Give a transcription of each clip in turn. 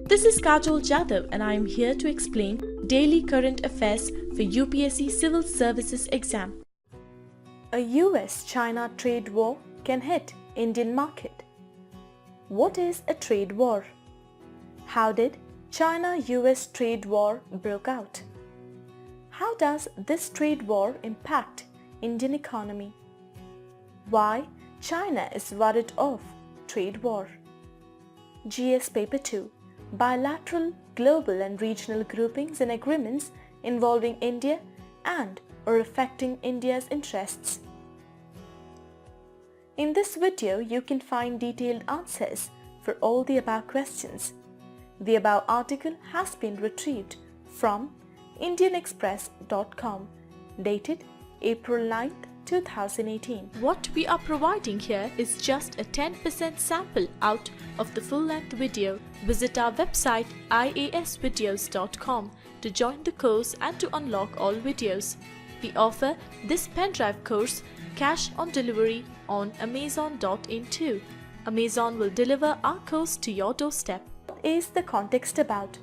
This is Kajol Jadhav and I am here to explain daily current affairs for UPSC Civil Services exam. A US-China trade war can hit Indian market. What is a trade war? How did China-US trade war broke out? How does this trade war impact Indian economy? Why China is worried of trade war? GS Paper 2. Bilateral, global and regional groupings and agreements involving India and or affecting India's interests. In this video, you can find detailed answers for all the above questions. The above article has been retrieved from indianexpress.com, dated April 9th, 2018. What we are providing here is just a 10% sample out of the full-length video. Visit our website iasvideos.com to join the course and to unlock all videos. We offer this pen drive course cash on delivery on Amazon.in too. Amazon will deliver our course to your doorstep. What is the context about?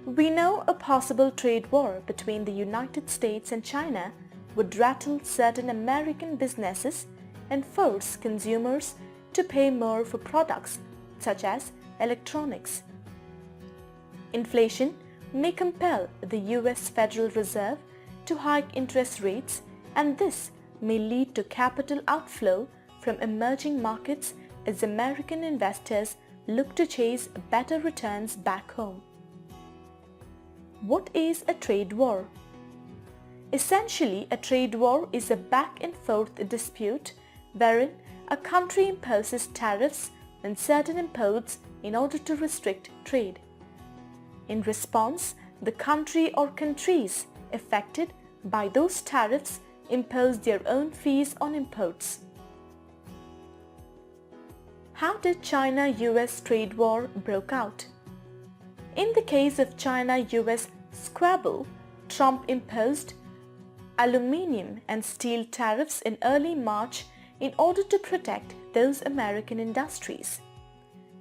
We know a possible trade war between the United States and China would rattle certain American businesses and force consumers to pay more for products such as electronics. Inflation may compel the US Federal Reserve to hike interest rates, and this may lead to capital outflow from emerging markets as American investors look to chase better returns back home. What is a trade war? Essentially, a trade war is a back-and-forth dispute wherein a country imposes tariffs on certain imports in order to restrict trade. In response, the country or countries affected by those tariffs impose their own fees on imports. How did China-US trade war broke out? In the case of China-US squabble, Trump imposed aluminium and steel tariffs in early March in order to protect those American industries.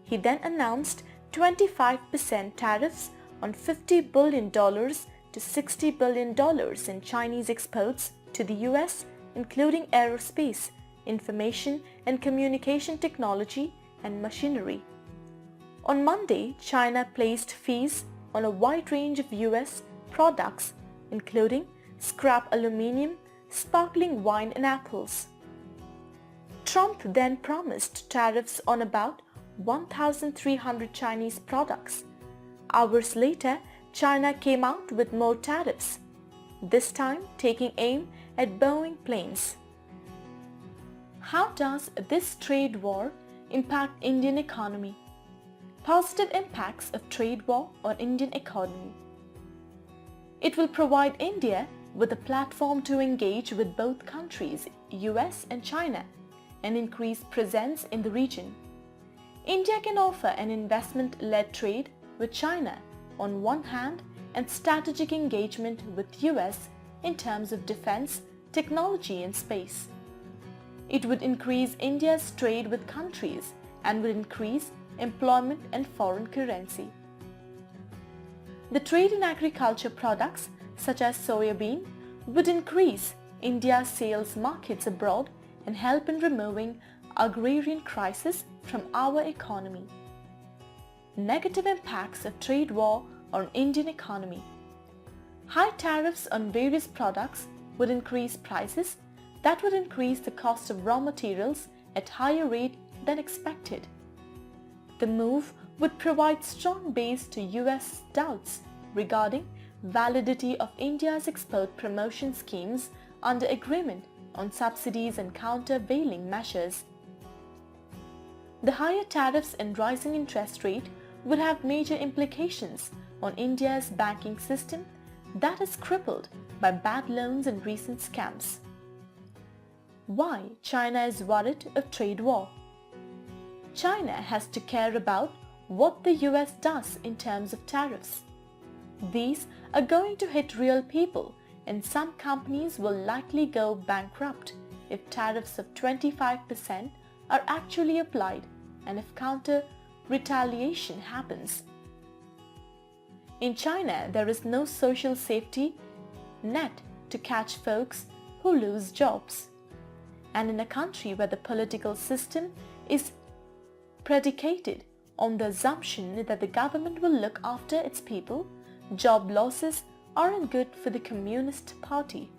He then announced 25% tariffs on $50 billion to $60 billion in Chinese exports to the US, including aerospace, information and communication technology and machinery. On Monday, China placed fees on a wide range of US products, including scrap aluminium, sparkling wine and apples. Trump then promised tariffs on about 1,300 Chinese products. Hours later, China came out with more tariffs, this time taking aim at Boeing planes. How does this trade war impact Indian economy? Positive impacts of trade war on Indian economy. It will provide India with a platform to engage with both countries, US and China, and increase presence in the region. India can offer an investment-led trade with China on one hand and strategic engagement with US in terms of defense, technology and space. It would increase India's trade with countries and would increase employment and foreign currency. The trade in agriculture products such as soybean would increase India's sales markets abroad and help in removing agrarian crisis from our economy. Negative impacts of trade war on Indian economy. High tariffs on various products would increase prices. That would increase the cost of raw materials at higher rate than expected. The move would provide strong base to US doubts regarding validity of India's export promotion schemes under agreement on subsidies and countervailing measures. The higher tariffs and rising interest rate would have major implications on India's banking system that is crippled by bad loans and recent scams. Why China is worried of trade war? China has to care about what the US does in terms of tariffs. These are going to hit real people, and some companies will likely go bankrupt if tariffs of 25% are actually applied and if counter retaliation happens. In China, there is no social safety net to catch folks who lose jobs. And in a country where the political system is predicated on the assumption that the government will look after its people, job losses aren't good for the Communist Party.